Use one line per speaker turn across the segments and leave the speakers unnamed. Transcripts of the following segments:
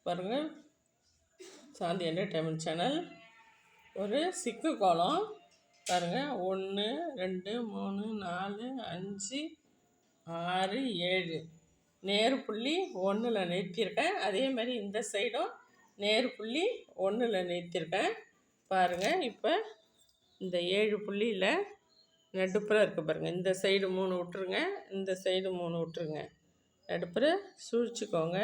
பாருங்கள், சாந்தி entertainment channel. ஒரு சிக்கு கோலம் பாருங்கள். 1 2 3 4 5 6 7 நேரு புள்ளி 1ல் நிறுத்தியிருக்கேன். அதே மாதிரி இந்த சைடும் நேரு புள்ளி 1ல் நிறுத்தியிருக்கேன். பாருங்கள், இப்போ இந்த 7 புள்ளியில் நடுப்புற இருக்குது பாருங்கள். இந்த சைடு 3 விட்டுருங்க, இந்த சைடு 3 விட்டுருங்க. நடுப்புற சுழிச்சிக்கோங்க,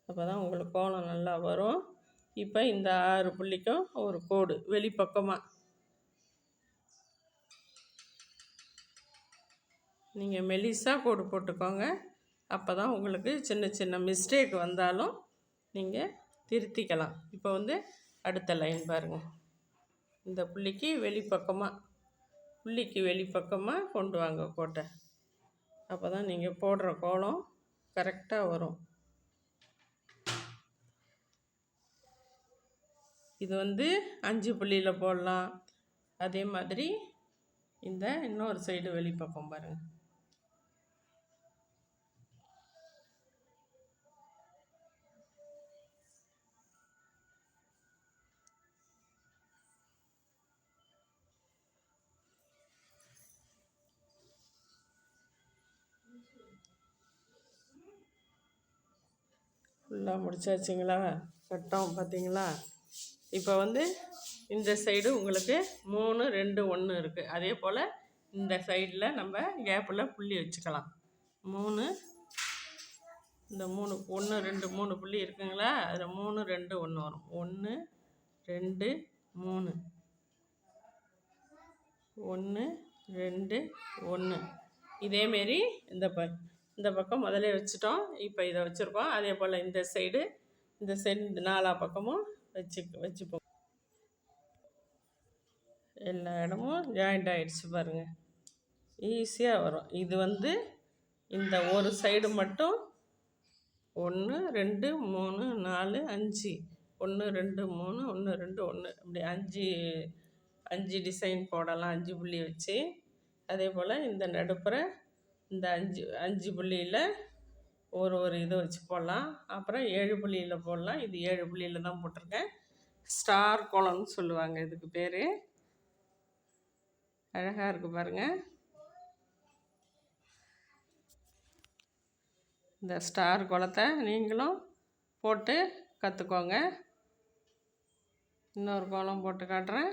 அப்போ தான் உங்களுக்கு கோலம் நல்லா வரும். இப்போ இந்த 6 புள்ளிக்கும் ஒரு கோடு வெளிப்பக்கமாக நீங்கள் மெலிசாக கோடு போட்டுக்கோங்க. அப்போ தான் உங்களுக்கு சின்ன சின்ன மிஸ்டேக் வந்தாலும் நீங்கள் திருத்திக்கலாம். இப்போ அடுத்த லைன் பாருங்கள். இந்த புள்ளிக்கு வெளிப்பக்கமாக கொண்டு வாங்க கோட்டை. அப்போ தான் நீங்கள் போடுற கோலம் கரெக்டாக வரும். இது 5 புள்ளியில் போடலாம். அதே மாதிரி இந்த இன்னொரு சைடு வெளிப்பக்கம் பாருங்கள். ஃபுல்லாக முடிச்சாச்சுங்களா? கட்டம் பார்த்தீங்களா? இப்போ இந்த சைடு உங்களுக்கு 3 2 1 இருக்குது. அதே போல் இந்த சைடில் நம்ம கேப்பில் புள்ளி வச்சுக்கலாம். 3 இந்த 3 1 2 3 புள்ளி இருக்குங்களா? அதில் 3 2 1 வரும். 1 2 3 1 2 1. இதேமாரி இந்த பக்கம் முதலே வச்சுட்டோம். இப்போ இதை வச்சுருக்கோம். அதே போல் இந்த சைடு 4 பக்கமும் வச்சுப்போம். எல்லா இடமும் ஜாயிண்ட் ஆகிடுச்சு பாருங்கள். ஈஸியாக வரும். இது இந்த ஒரு சைடு மட்டும் 1 2 3 4 5 1 2 3 1 2 1 அப்படி 5 டிசைன் போடலாம். 5 புள்ளி வச்சு. அதே போல் இந்த நடுப்புற இந்த 5 புள்ளியில் ஒரு இதை வச்சு போடலாம். அப்புறம் 7 புள்ளியில் போடலாம். இது 7 புள்ளியில் தான் போட்டிருக்கேன். ஸ்டார் கோலம்னு சொல்லுவாங்க இதுக்கு பேர். அழகாக இருக்குது பாருங்கள். இந்த ஸ்டார் கோலத்தை நீங்களும் போட்டு கற்றுக்கோங்க. இன்னொரு கோலம் போட்டு காட்டுறேன்.